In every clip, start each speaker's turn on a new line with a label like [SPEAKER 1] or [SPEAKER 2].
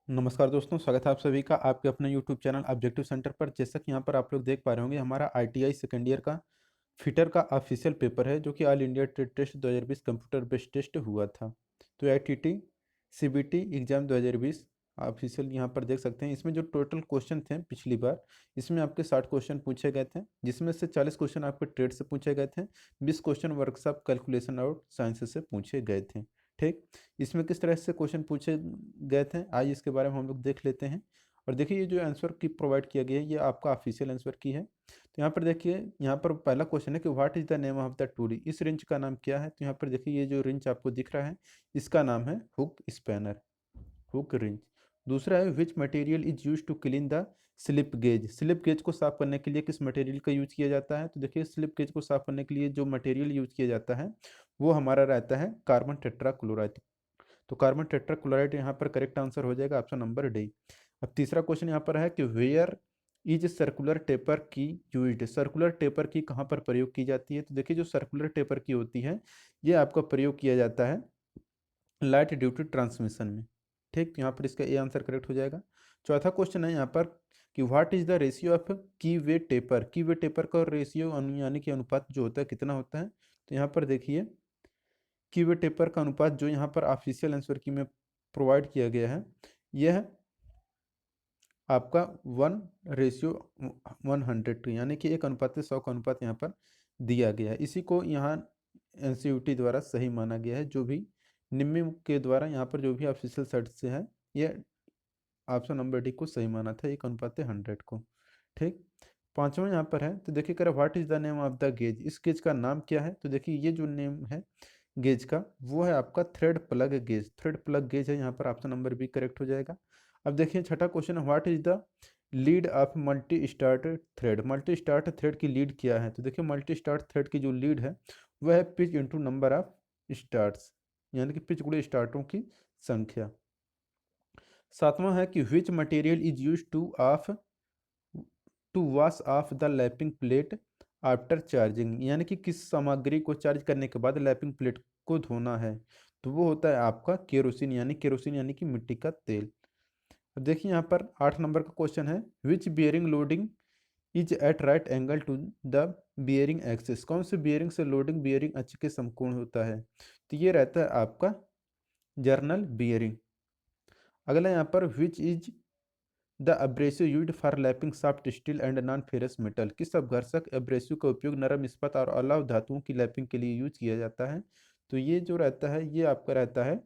[SPEAKER 1] नमस्कार दोस्तों, स्वागत है आप सभी का आपके अपने यूट्यूब चैनल ऑब्जेक्टिव सेंटर पर। जैसा कि यहाँ पर आप लोग देख पा रहे होंगे, हमारा आईटीआई सेकेंड ईयर का फिटर का ऑफिशियल पेपर है, जो कि all India trade test 2020 computer based test हुआ था। तो आईटीटी सीबीटी एग्जाम 2020 ऑफिशियल यहाँ पर देख सकते हैं। इसमें जो टोटल क्वेश्चन थे पिछली बार, इसमें आपके 60 क्वेश्चन पूछे गए थे, जिसमें से 40 क्वेश्चन आपके ट्रेड से पूछे गए थे, 20 क्वेश्चन वर्कशॉप कैलकुलेशन और साइंस से पूछे गए थे। ठीक, इसमें किस तरह से क्वेश्चन पूछे गए थे, आज इसके बारे में हम लोग देख लेते हैं। और देखिए, ये जो आंसर की प्रोवाइड किया गया है, ये आपका ऑफिशियल आंसर की है। तो यहाँ पर देखिए, यहाँ पर पहला क्वेश्चन है कि what is the name of the tool. इस रिंच का नाम क्या है। तो यहाँ पर देखिए, ये जो रिंच आपको दिख रहा है, इसका नाम है हुक स्पैनर, हुक रिंच। दूसरा है which material is use to clean the slip gauge. Slip gauge को साफ करने के लिए किस मटेरियल का यूज किया जाता है। तो देखिए, स्लिप गेज को साफ करने के लिए जो मटेरियल यूज किया जाता है, वो हमारा रहता है कार्बन टेट्राक्लोराइड। तो कार्बन टेट्राक्लोराइड यहाँ पर करेक्ट आंसर हो जाएगा, ऑप्शन नंबर डी। अब तीसरा क्वेश्चन यहाँ पर है कि वेयर इज सर्कुलर टेपर की यूज्ड। सर्कुलर टेपर की कहाँ पर प्रयोग की जाती है। तो देखिए, जो सर्कुलर टेपर की होती है, ये आपका प्रयोग किया जाता है लाइट ड्यूटी ट्रांसमिशन में। ठीक, तो यहाँ पर इसका ए आंसर करेक्ट हो जाएगा। चौथा क्वेश्चन है यहाँ पर कि what is the ratio of की वे टेपर। की वे टेपर का रेशियो यानी कि अनुपात जो होता है, कितना होता है। तो यहाँ पर देखिए, की वे टेपर का अनुपात जो यहाँ पर ऑफिशियल आंसर की में प्रोवाइड किया गया है, यह है आपका 1:100, यानी कि 1:100 का अनुपात यहाँ पर दिया गया है। इसी को यहाँ एनसीईआरटी द्वारा सही माना गया है। जो भी निम्न के द्वारा यहाँ पर जो भी ऑफिशियल साइट से है, ये ऑप्शन नंबर डी को सही माना था, 1:100 को। ठीक, पांचवा यहाँ पर है, तो देखिए कह रहा what is the name of the gauge. इस गेज का नाम क्या है। तो देखिए, ये जो नेम है गेज का, वो है आपका thread plug gauge. Thread plug gauge है, यहाँ पर ऑप्शन नंबर बी करेक्ट हो जाएगा। अब देखिए छठा क्वेश्चन है, what is the lead of multi start thread. Multi start thread की लीड क्या है। तो देखिए, मल्टी स्टार्ट थ्रेड की जो लीड है, वह है pitch into number of starts, यानी कि पिच गुणे स्टार्टों की संख्या। सातवां है कि which material is use to wash off the lapping plate after charging, यानी कि किस सामग्री को चार्ज करने के बाद लैपिंग प्लेट को धोना है। तो वो होता है आपका केरोसिन, यानी कि मिट्टी का तेल। अब देखिए, यहाँ पर 8 नंबर का क्वेश्चन है, which bearing loading is at right angle to the bearing axis. कौन से बियरिंग से लोडिंग बियरिंग अक्ष के समकोण होता है। तो ये रहता है आपका जर्नल बियरिंग। अगला यहाँ पर which is the abrasive used for lapping soft steel and non ferrous metal. किस अपघर्षक एब्रेसिव का उपयोग नरम इस्पात और अलव धातुओं की लैपिंग के लिए यूज किया जाता है। तो ये जो रहता है, ये आपका रहता है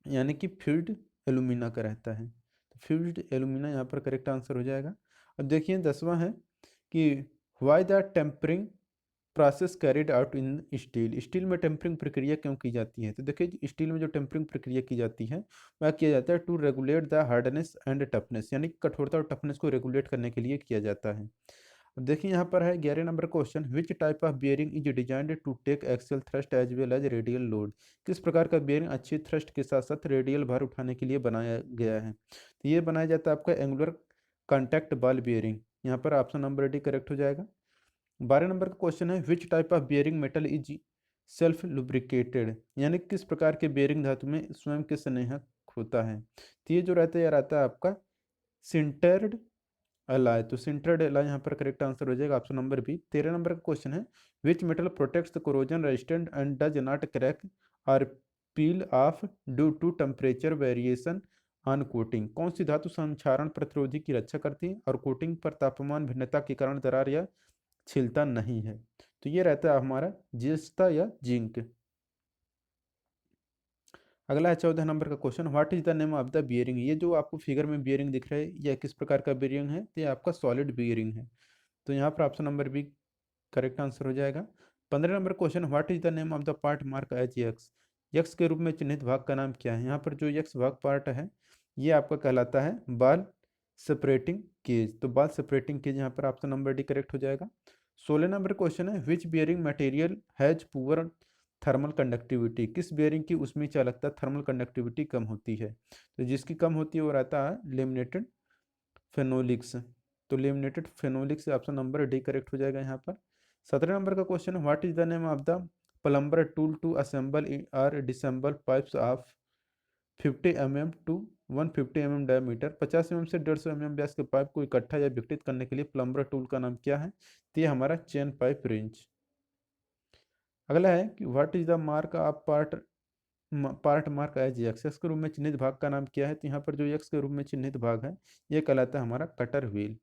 [SPEAKER 1] यानी कि फ्यूज्ड एलुमिना का रहता है। तो फ्यूज्ड एलुमिना यहाँ पर करेक्ट आंसर हो जाएगा। अब देखिए 10वां है कि why the tempering process carried out in steel. Steel में टेम्परिंग प्रक्रिया क्यों की जाती है। तो देखिए, स्टील में जो टेम्परिंग प्रक्रिया की जाती है, वह किया जाता है to regulate the hardness and toughness, यानी कठोरता और टफनेस को रेगुलेट करने के लिए किया जाता है। अब देखिए, यहाँ पर है 11 number question, which type of bearing is designed to take axial thrust as well as radial load. किस प्रकार का बियरिंग अच्छी थ्रस्ट के साथ साथ रेडियल भार उठाने के लिए बनाया गया है। तो ये बनाया जाता है आपका एंगुलर कॉन्टैक्ट बॉल बियरिंग। यहाँ पर ऑप्शन नंबर डी करेक्ट हो जाएगा। 12 नंबर का क्वेश्चन है, विच type of bearing metal is self lubricated, यानी किस प्रकार के बियरिंग धातु में स्वयं के स्नेहक होता है। तो ये जो रहता है, यह रहता है आपका सिंटर्ड एलाय। तो सिंटर्ड एलाय यहाँ पर करेक्ट आंसर हो जाएगा, ऑप्शन नंबर बी। 13 नंबर का क्वेश्चन है, which metal protects the corrosion resistant and does not crack और peel off due to temperature variation on coating. कौन सी धातु संक्षारण प्रतिरोधी की रक्षा करती है और कोटिंग पर तापमान भिन्नता के कारण दरार या छिलता नहीं है। तो ये रहता है हमारा जिस्ता या जिंक। अगला है 14 नंबर का question, what is the name of the bearing. ये जो आपको फिगर में बियरिंग दिख रहा है, यह किस प्रकार का बियरिंग है। तो ये आपका सॉलिड बियरिंग है। तो यहाँ पर option number B correct answer हो जाएगा। 15 number question, what is the name of the part mark H X. X के रूप में चिन्हित भाग का नाम क्या है। यहाँ पर जो यक्स भाग पार्ट है, ये आपका कहलाता है बाल सेपरेटिंग केज। तो बाल सेपरेटिंग केज यहाँ पर ऑप्शन नंबर डी करेक्ट हो जाएगा। 16 नंबर क्वेश्चन है, which bearing material has poor thermal conductivity. किस बियरिंग की उसमें चालकता थर्मल कंडक्टिविटी कम होती है। तो जिसकी कम होती है वो रहता है लेमिनेटेड फेनोलिक्स। तो laminated phenolics option number D correct हो जाएगा यहाँ पर। 17 नंबर का question, what is the name of the plumber tool to assemble और disassemble pipes of 50 mm to 150 mm diameter, 50 mm से 150 mm व्यास के पाइप को इकट्ठा या विघटित करने के लिए प्लम्बर टूल का नाम क्या है? तो ये हमारा चेन पाइप रेंच। अगला है कि what is the mark of part mark as X, X के रूप में चिन्हित भाग का नाम क्या है? तो यहाँ पर जो एक्स के रूप में चिन्हित भाग है ये कहलाता है हमारा कटर व्हील।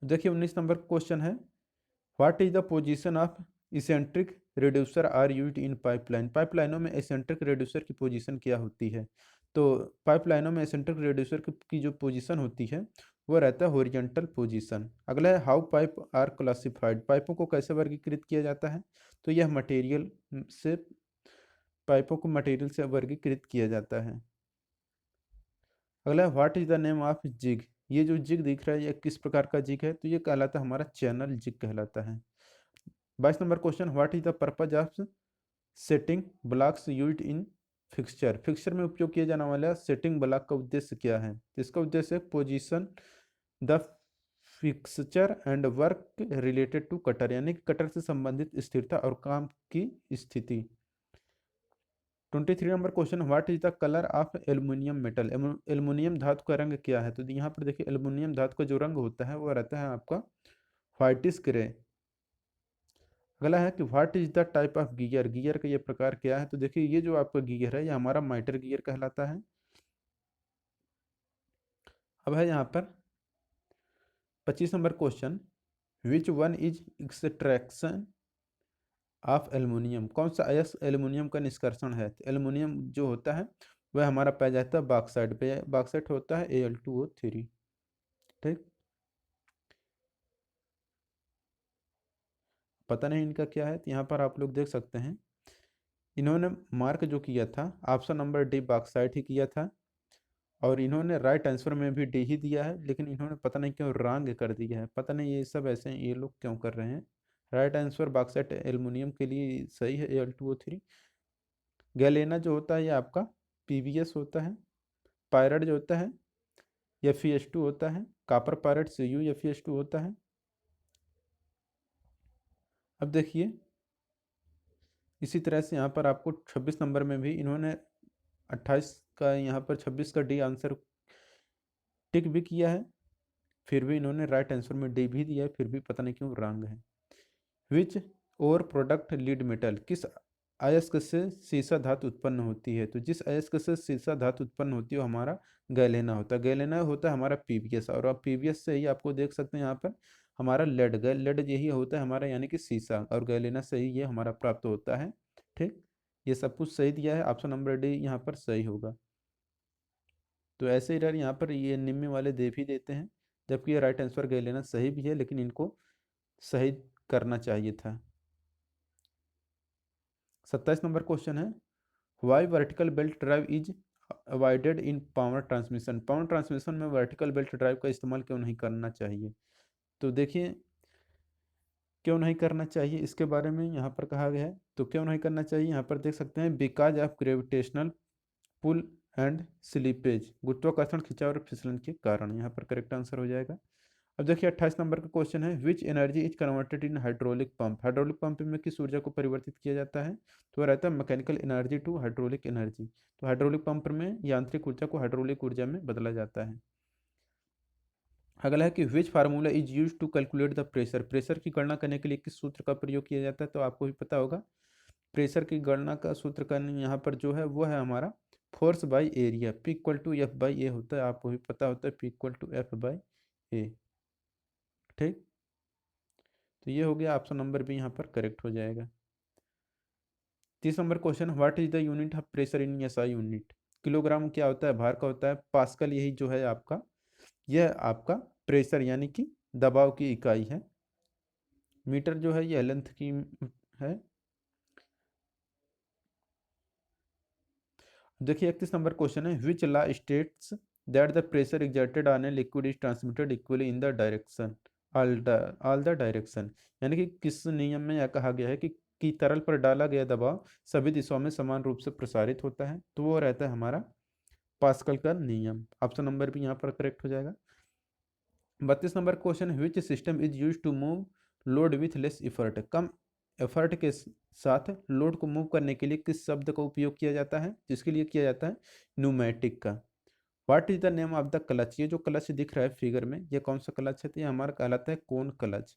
[SPEAKER 1] देखिए 19 नंबर क्वेश्चन है, what is the position of eccentric reducer are used in pipeline, पाइपलाइनों में एसेंट्रिक रिड्यूसर की पोजीशन क्या होती है? तो पाइपलाइनों में एसेंट्रिक रिड्यूसर की जो पोजीशन होती है वो रहता है हॉरिजॉन्टल पोजीशन। अगला है हाउ पाइप आर क्लासिफाइड, पाइपों को कैसे वर्गीकृत किया जाता है? तो यह मटेरियल से, पाइपों को मटेरियल से वर्गीकृत किया जाता है। अगला है what is the name of jig, ये जो जिग दिख रहा है ये किस प्रकार का जिग है? तो ये कहलाता है हमारा चैनल जिग कहलाता है। 22 number question, what is the purpose of setting blocks used in fixture, fixture में उपयोग किया जाने वाला सेटिंग ब्लॉक का उद्देश्य क्या है? इसका उद्देश्य position the fixture and work related to cutter, यानी कि कटर से संबंधित स्थिरता और काम की स्थिति। 23 number question, what is the colour of aluminium metal, aluminium धातु का रंग क्या है? तो यहाँ पर देखिए एल्युमिनियम धातु का जो रंग होता है वो रहता है आपका व्हाइटिश ग्रे। अगला है कि what is the type of gear, gear का ये प्रकार क्या है? तो देखिए ये जो आपका गियर है ये हमारा माइटर गियर कहलाता है। अब है यहाँ पर 25 number question, which one is extraction of aluminium, कौन सा अयस्क एल्युमिनियम का निष्कर्षण है? तो एल्युमिनियम जो होता है वह हमारा पाया जाता है बॉक्साइट पे, बॉक्साइट होता है Al2O3। ठीक, पता नहीं इनका क्या है, तो यहाँ पर आप लोग देख सकते हैं इन्होंने मार्क जो किया था ऑप्शन नंबर डी बॉक्साइट ही किया था, और इन्होंने राइट आंसर में भी डी ही दिया है, लेकिन इन्होंने पता नहीं क्यों रॉन्ग कर दिया है, पता नहीं ये सब ऐसे ये लोग क्यों कर रहे हैं। राइट आंसर बॉक्साइट एल्युमिनियम के लिए सही है Al2O3। गैलेना जो होता है ये आपका PbS होता है। पायरट जो होता है Fe2 होता है। कॉपर पायरट CuFeS2 होता है। अब देखिए इसी तरह से यहाँ पर आपको 26 नंबर में भी इन्होंने 28 का, यहाँ पर 26 का डी आंसर टिक भी किया है, फिर भी इन्होंने राइट आंसर में डी भी दिया है, फिर भी पता नहीं क्यों रॉन्ग है। विच और प्रोडक्ट लीड मेटल, किस अयस्क से सीसा धातु उत्पन्न होती है? तो जिस अयस्क से सीसा धातु उत्पन्न होती है वो हमारा गैलेना होता है। गैलेना होता है हमारा PbS, और आप PbS से ही आपको देख सकते हैं यहाँ पर हमारा लेड, लेड यही होता है हमारा यानी कि सीसा, और गैलेना से ही ये हमारा प्राप्त होता है। ठीक, ये सब कुछ सही दिया है, ऑप्शन नंबर डी यहाँ पर सही होगा। तो ऐसे ही यहाँ पर ये निम्न वाले दे भी देते हैं, जबकि ये राइट आंसर गैलेना सही भी है, लेकिन इनको सही करना चाहिए था। 27 नंबर क्वेश्चन है, why vertical belt drive is avoided in power transmission, power transmission में वर्टिकल बेल्ट ड्राइव का इस्तेमाल क्यों नहीं करना चाहिए? तो देखिए क्यों नहीं करना चाहिए इसके बारे में यहाँ पर कहा गया है, तो क्यों नहीं करना चाहिए यहाँ पर देख सकते हैं, because of gravitational pull and slippage, गुरुत्वाकर्षण खिंचाव और फिसलन के कारण, यहाँ पर करेक्ट आंसर हो जाएगा। अब देखिए 28 नंबर का क्वेश्चन है, which energy is converted in hydraulic pump, hydraulic pump में किस ऊर्जा को परिवर्तित किया जाता है? तो वह रहता है mechanical energy to hydraulic energy. तो हाइड्रोलिक पंप में यांत्रिक ऊर्जा को हाइड्रोलिक ऊर्जा में बदला जाता है। अगला है कि which formula is use to calculate the pressure, pressure की गणना करने के लिए किस सूत्र का प्रयोग किया जाता है? तो आपको भी पता होगा प्रेशर की गणना का सूत्र का यहाँ पर जो है वो है हमारा फोर्स बाई एरिया, P=F/A होता है, आपको भी पता होता है P=F/A। ठीक, तो ये हो गया, ऑप्शन नंबर भी यहाँ पर करेक्ट हो जाएगा। 30 number question, what is the unit of pressure in SI unit, kilogram क्या होता है, भार का होता है, पास्कल यही जो है आपका, यह आपका प्रेशर यानी कि दबाव की इकाई है। मीटर जो है यह लेंथ की है। देखिए 31 नंबर क्वेश्चन है, which law states that the pressure exerted on a liquid is transmitted equally in the direction all the direction, यानी कि किस नियम में यह कहा गया है कि तरल पर डाला गया दबाव सभी दिशाओं में समान रूप से प्रसारित होता है? तो वो रहता है हमारा पास्कल का नियम, ऑप्शन नंबर भी यहाँ पर करेक्ट हो जाएगा। 32 number question, which system is use to move load with less effort, कम एफर्ट के साथ लोड को मूव करने के लिए किस शब्द का उपयोग किया जाता है, जिसके लिए किया जाता है न्यूमेटिक का। What is the name of the clutch, ये जो क्लच दिख रहा है फिगर में, ये कौन सा क्लच है, तो ये हमारा कहलाता है कोन क्लच।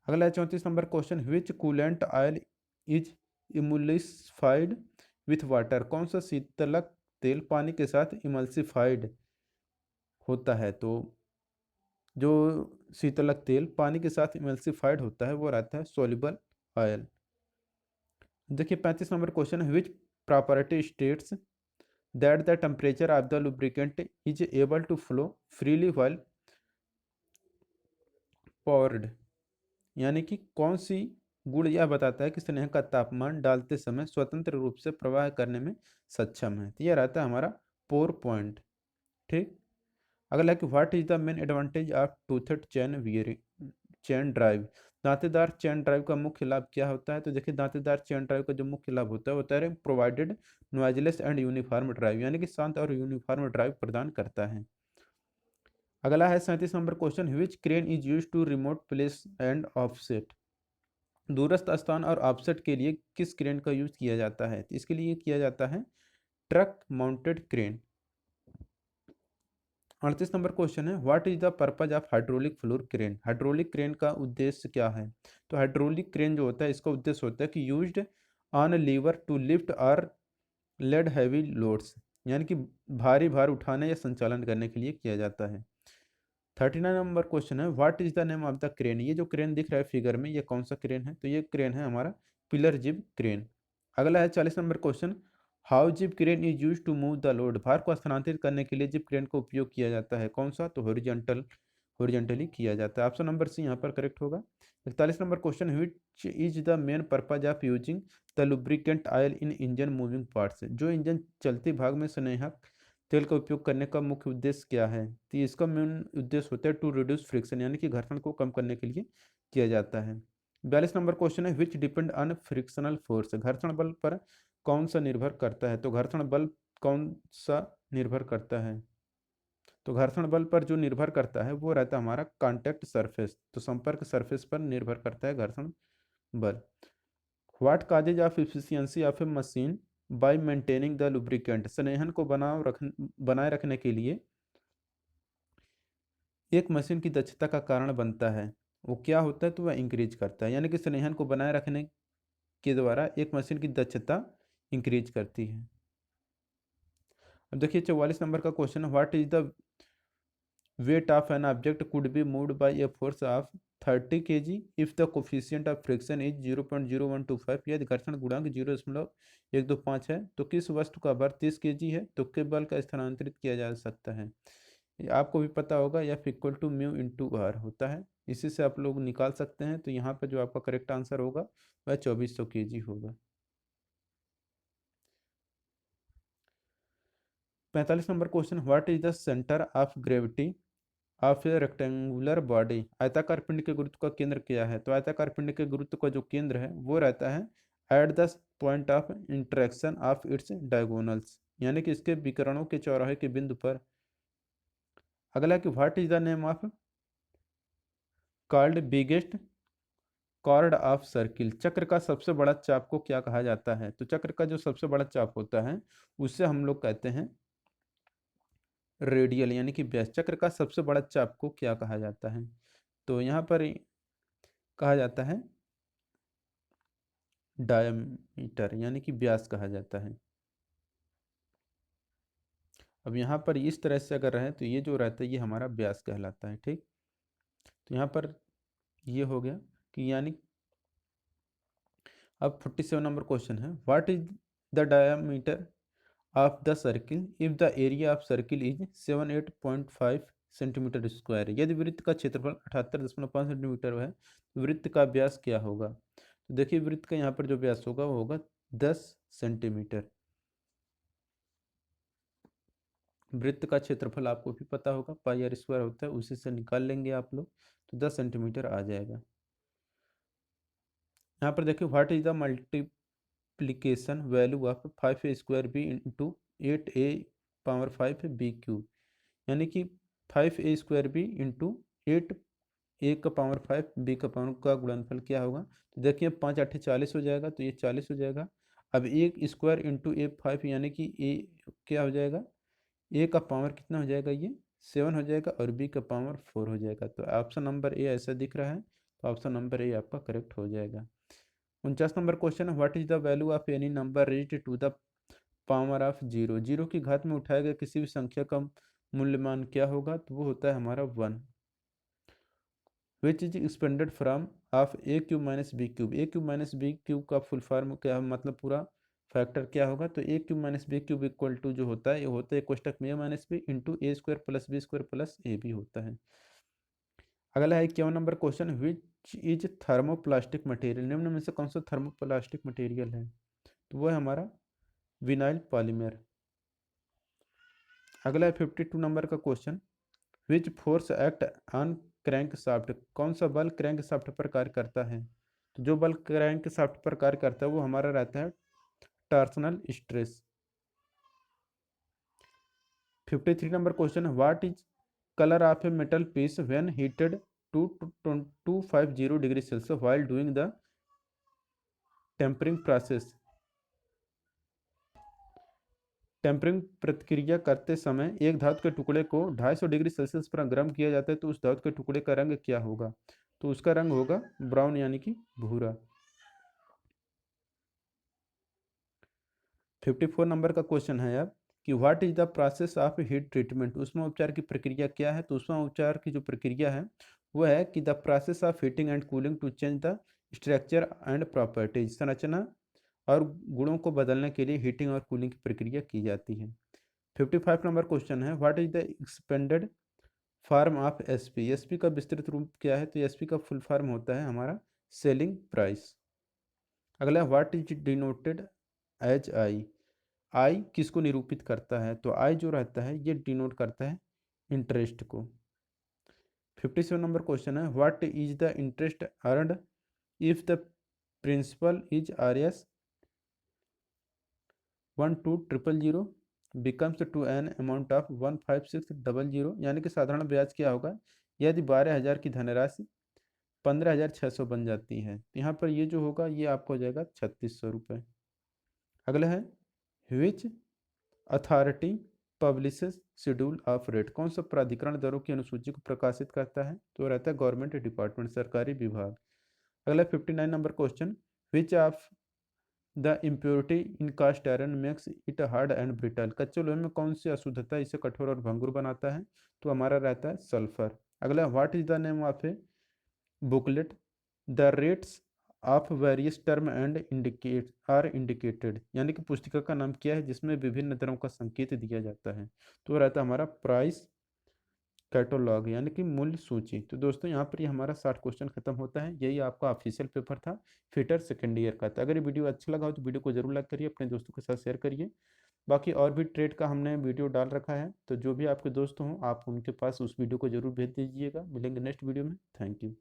[SPEAKER 1] अगला है 34 number question, which coolant oil is emulsified with water, कौन सा शीतलक तेल पानी के साथ इमल्सिफाइड होता है। तो जो शीतलक तेल पानी के साथ इमल्सिफाइड होता है वो रहता है सोल्यूबल ऑयल। देखिए 35 नंबर क्वेश्चन है, which property states that the temperature of the lubricant is able to flow freely while poured, यानी कि कौन सी गुण यह बताता है कि स्नेह का तापमान डालते समय स्वतंत्र रूप से प्रवाह करने में सक्षम है। तो यह रहता है हमारा पोर पॉइंट। ठीक। अगला कि what is the main advantage of toothed chain wearing chain drive, दांतेदार चेन ड्राइव का मुख्य लाभ क्या होता है। तो देखिए दांतेदार चेन ड्राइव का जो मुख्य लाभ होता है होता है provided noiseless and uniform drive, यानी कि शांत और यूनिफॉर्म ड्राइव प्रदान करता है। अगला है 37 number question, which crane is use to remote place and offset, दूरस्थ स्थान और ऑफसेट के लिए किस क्रेन का यूज किया जाता है। तो इसके लिए किया जाता है truck mounted crane. 38 number question है, what is the purpose of hydraulic floor crane, hydraulic crane का उद्देश्य क्या है। तो हाइड्रोलिक क्रेन जो होता है इसका उद्देश्य होता है कि used on lever to lift और लेड हैवी लोड्स, यानी कि भारी भार उठाने या संचालन करने के लिए किया जाता है। 39 नंबर क्वेश्चन है, what is the name of the crane, ये जो क्रेन दिख रहा है फिगर में ये कौन सा क्रेन है। तो ये क्रेन है हमारा पिलर जिब क्रेन। अगला है 40 number question, how jib crane is use to move the load, भार को स्थानांतरित करने के लिए जिप क्रेन का उपयोग किया जाता है, कौन सा। तो हॉरिजॉन्टली किया जाता है। ऑप्शन नंबर सी यहाँ पर करेक्ट होगा। 41 number question, which is the main purpose of using the lubricant oil in engine moving parts, जो इंजन चलते भाग में स्नेहक तेल का उपयोग करने का मुख्य उद्देश्य क्या है। तो इसका मेन उद्देश्य होता है टू रिड्यूस फ्रिक्शन, यानी कि घर्षण को कम करने के लिए किया जाता है। 42 नंबर क्वेश्चन है, विच डिपेंड ऑन फ्रिक्शनल फोर्स, घर्षण बल पर कौन सा निर्भर करता है। तो घर्षण बल कौन सा निर्भर करता है। तो घर्षण बल पर जो निर्भर करता है वो रहता है हमारा कॉन्टैक्ट सरफेस, तो संपर्क सरफेस पर निर्भर करता है घर्षण बल। What causes of efficiency of a machine by maintaining the lubricant, स्नेहन को बनाए रखने के लिए एक मशीन की दक्षता का कारण बनता है, वो क्या होता है। तो वह इंक्रीज करता है, यानी कि स्नेहन को बनाए रखने के द्वारा एक मशीन की दक्षता इंक्रीज करती है। अब देखिए 44 नंबर का question, what is the weight of an object could be moved by a force of 30 kg if the coefficient of friction is 0.0125, यदि घर्षण गुणांक 0.125 है तो किस वस्तु का भार 30 kg है, तो के बल का स्थानांतरित किया जा सकता है। ये आपको भी पता होगा, F equal to mu into R होता है, इसी से आप लोग निकाल सकते हैं। तो यहाँ पर जो आपका करेक्ट आंसर होगा वह 2400 kg होगा। 45 number question, what is the centre of gravity of A rectangular body, आयताकार पिंड के गुरुत्व का केंद्र क्या है। तो आयताकार पिंड के गुरुत्व का जो केंद्र है वो रहता है at the point of interaction of its diagonals, यानी कि इसके विकर्णों के चौराहे के बिंदु पर। अगला कि what is the name of called biggest chord of circle, चक्र का सबसे बड़ा चाप को क्या कहा जाता है। तो चक्र का जो सबसे बड़ा चाप होता है उससे हम लोग कहते हैं रेडियल, यानी कि व्यास। चक्र का सबसे बड़ा चाप को क्या कहा जाता है। तो यहाँ पर कहा जाता है डायमीटर, यानी कि व्यास कहा जाता है। अब यहाँ पर इस तरह से अगर रहे तो ये जो रहता है ये हमारा व्यास कहलाता है। ठीक। तो यहाँ पर ये हो गया कि यानी अब 47 नंबर क्वेश्चन है, what is the diameter of the circle if the area of circle is 78.5 centimetre square, यदि वृत्त का क्षेत्रफल 78.5 सेंटीमीटर है तो वृत्त का व्यास क्या होगा। तो देखिए वृत्त का यहाँ पर जो व्यास होगा वो होगा 10 सेंटीमीटर। वृत्त का क्षेत्रफल आपको भी पता होगा पाई आर स्क्वायर होता है, उसी से निकाल लेंगे आप लोग तो 10 सेंटीमीटर आ जाएगा। यहाँ पर देखिए what is the multiplication value of 5a² B into 8a⁵ b cube, यानी कि 5a² बी इंटू 8 ए का पावर 5 बी का पावर का गुणनफल क्या होगा, तो देखिए 5 8 40 हो जाएगा, तो ये 40 हो जाएगा। अब ए स्क्वायर इंटू ए 5 यानी कि ए क्या हो जाएगा, ए का पावर कितना हो जाएगा, ये 7 हो जाएगा, और बी का पावर 4 हो जाएगा। तो ऑप्शन नंबर ए ऐसा दिख रहा है, तो ऑप्शन नंबर ए आपका करेक्ट हो जाएगा। 49 नंबर क्वेश्चन है, what is the value of any number raised to the power of zero. Zero की घात में उठाए गए किसी भी संख्या का मूल्यमान क्या होगा, तो वो होता है हमारा 1। Which is expanded from of a cube minus b cube. A cube minus b cube का फुल फॉर्म क्या, मतलब पूरा फैक्टर क्या होगा, तो a cube minus b cube equal to जो होता है, ये होता है कोष्टक में a minus b into a square plus b square plus a b होता है। अगला है 51 number question, which is thermoplastic material. निम्न में से कौन सा थर्मोप्लास्टिक मटेरियल है, तो वो है हमारा विनाइल पॉलीमर। अगला है 52 नंबर का question, which force act on crank shaft. कौन सा बल क्रैंक शाफ्ट पर कार्य करता है, तो जो बल क्रैंक शाफ्ट पर कार्य करता है वो हमारा रहता है टॉर्सनल स्ट्रेस। 53 नंबर क्वेश्चन है, what is colour of a metal piece when heated to 250 degree Celsius while doing the tempering process. Tempering प्रक्रिया करते समय एक धातु के टुकड़े को 250 डिग्री सेल्सियस पर गर्म किया जाता है, तो उस धातु के टुकड़े का रंग क्या होगा, तो उसका रंग होगा ब्राउन यानी कि भूरा। 54 नंबर का क्वेश्चन है अब कि what is the process of heat treatment. ऊष्मा उपचार की प्रक्रिया क्या है, तो ऊष्मा उपचार की जो प्रक्रिया है वो है कि the process of heating and cooling to change the structure and properties. संरचना और गुणों को बदलने के लिए हीटिंग और कूलिंग की प्रक्रिया की जाती है। 55 नंबर क्वेश्चन है, what is the expanded form of SP. SP का विस्तृत रूप क्या है, तो एसपी का फुल फॉर्म होता है हमारा सेलिंग प्राइस। अगला what is denoted as I. I किसको निरूपित करता है, तो आई जो रहता है ये डिनोट करता है इंटरेस्ट को। 57 नंबर क्वेश्चन है, what is the interest earned if the principal is R S 12000 becomes to an amount of 15600। यानी कि साधारण ब्याज क्या होगा यदि 12,000 की धनराशि 15,600 बन जाती है, तो यहाँ पर ये जो होगा ये आपको हो जाएगा 3600 रुपये। अगला है, which authority publishes schedule of rate. कौन सा प्राधिकरण दरों की अनुसूची को प्रकाशित करता है, तो रहता है गवर्नमेंट डिपार्टमेंट, सरकारी विभाग। अगला 59 number question, which of the impurity in cast iron makes it hard and brittle. कच्चे लोहे में कौन सी अशुद्धता इसे कठोर और भंगुर बनाता है, तो हमारा रहता है सल्फर। अगला, what is the name of a booklet the rates of various term and indicate are indicated. यानी कि पुस्तिका का नाम क्या है जिसमें विभिन्न दरों का संकेत दिया जाता है, तो रहता है हमारा प्राइस कैटलॉग यानी कि मूल्य सूची। तो दोस्तों यहाँ पर ये हमारा 60 क्वेश्चन खत्म होता है। यही आपका ऑफिशियल पेपर था फिटर सेकेंड ईयर का। तो अगर ये वीडियो अच्छा लगा हो तो वीडियो को जरूर लाइक करिए, अपने दोस्तों के साथ शेयर करिए। बाकी और भी ट्रेड का हमने वीडियो डाल रखा है, तो जो भी आपके दोस्त हों आप उनके पास उस वीडियो को जरूर भेज दीजिएगा। मिलेंगे नेक्स्ट वीडियो में। Thank you.